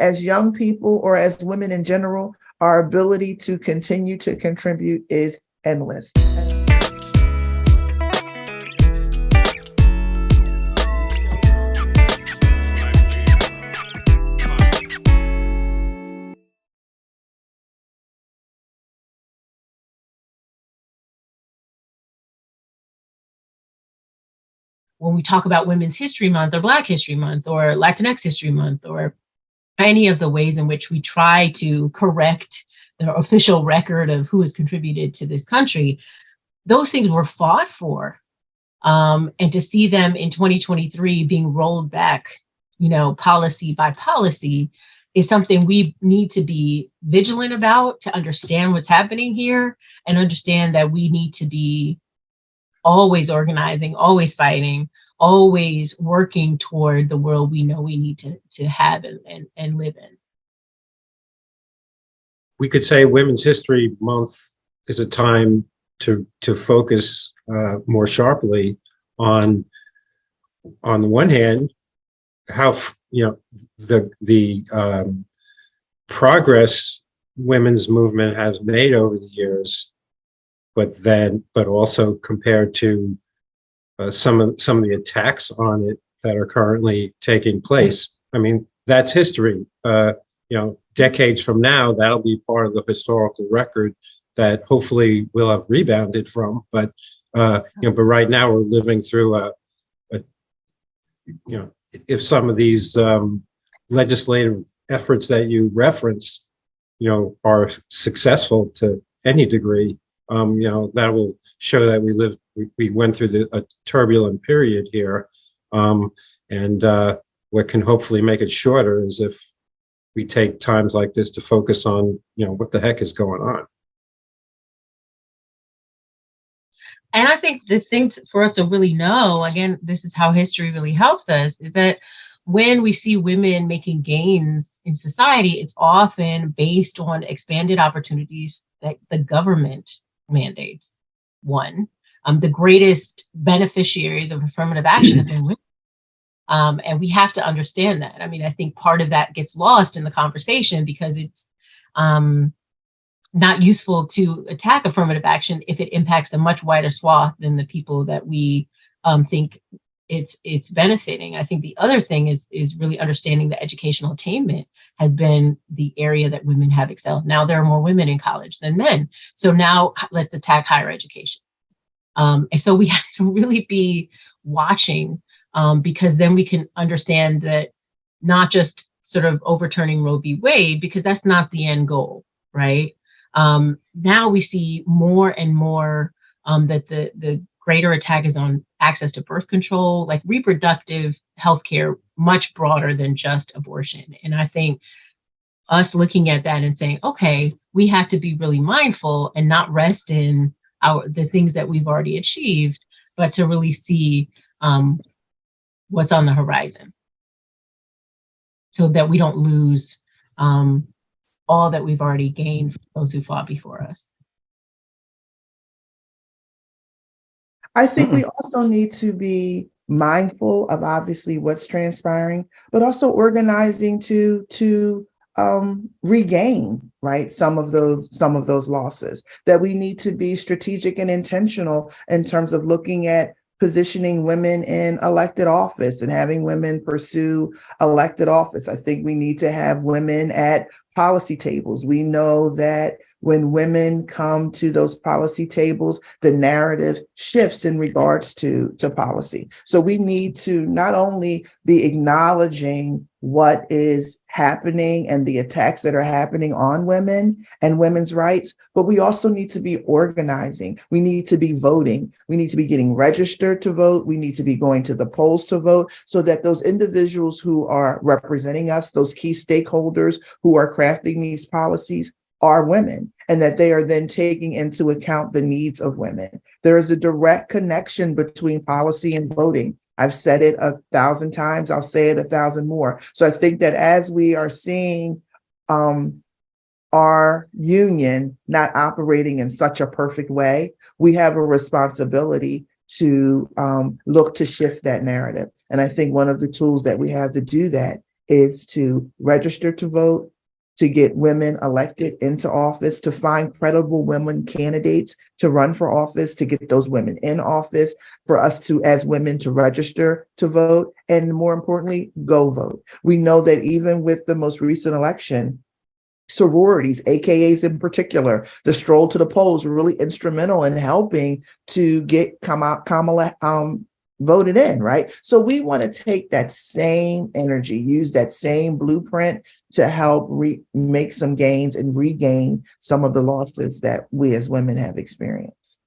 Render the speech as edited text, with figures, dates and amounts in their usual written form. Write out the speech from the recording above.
as young people or as women in general, our ability to continue to contribute is endless. When we talk about Women's History Month or Black History Month or Latinx History Month or any of the ways in which we try to correct the official record of who has contributed to this country, those things were fought for. And to see them in 2023 being rolled back, policy by policy, is something we need to be vigilant about, to understand what's happening here and understand that we need to be always organizing, always fighting, always working toward the world we know we need to have and live in. We could say Women's History Month is a time to focus more sharply on the one hand, how the progress women's movement has made over the years, but also compared to some of the attacks on it that are currently taking place. I mean, that's history. Decades from now, that'll be part of the historical record that hopefully we'll have rebounded from. But right now we're living through if some of these legislative efforts that you reference, are successful to any degree, that will show that we went through a turbulent period here. And what can hopefully make it shorter is if we take times like this to focus on, what the heck is going on. And I think the thing for us to really know, again, this is how history really helps us, is that when we see women making gains in society, it's often based on expanded opportunities that the government mandates. One, the greatest beneficiaries of affirmative action have been women. And we have to understand that. I mean, I think part of that gets lost in the conversation because it's not useful to attack affirmative action if it impacts a much wider swath than the people that we think it's benefiting. I think the other thing is really understanding that educational attainment has been the area that women have excelled. Now there are more women in college than men. So now let's attack higher education. And so we have to really be watching because then we can understand that not just sort of overturning Roe v. Wade, because that's not the end goal, right? Now we see more and more that the greater attack is on access to birth control, like reproductive healthcare, much broader than just abortion. And I think us looking at that and saying, okay, we have to be really mindful and not rest in the things that we've already achieved, but to really see what's on the horizon so that we don't lose all that we've already gained from those who fought before us. I think we also need to be mindful of obviously what's transpiring, but also organizing to regain, right, some of those losses. That we need to be strategic and intentional in terms of looking at positioning women in elected office and having women pursue elected office. I think we need to have women at policy tables. We know that when women come to those policy tables, the narrative shifts in regards to policy. So we need to not only be acknowledging what is happening and the attacks that are happening on women and women's rights, but we also need to be organizing. We need to be voting. We need to be getting registered to vote. We need to be going to the polls to vote so that those individuals who are representing us, those key stakeholders who are crafting these policies, are women, and that they are then taking into account the needs of women. There is a direct connection between policy and voting. I've said it 1,000 times, I'll say it 1,000 more. So I think that as we are seeing our union not operating in such a perfect way, we have a responsibility to look to shift that narrative. And I think one of the tools that we have to do that is to register to vote, to get women elected into office, to find credible women candidates to run for office, to get those women in office, for us to, as women, to register to vote, and more importantly, go vote. We know that even with the most recent election, sororities, AKAs in particular, the stroll to the polls were really instrumental in helping to get Kamala voted in, right? So we want to take that same energy, use that same blueprint to help make some gains and regain some of the losses that we as women have experienced.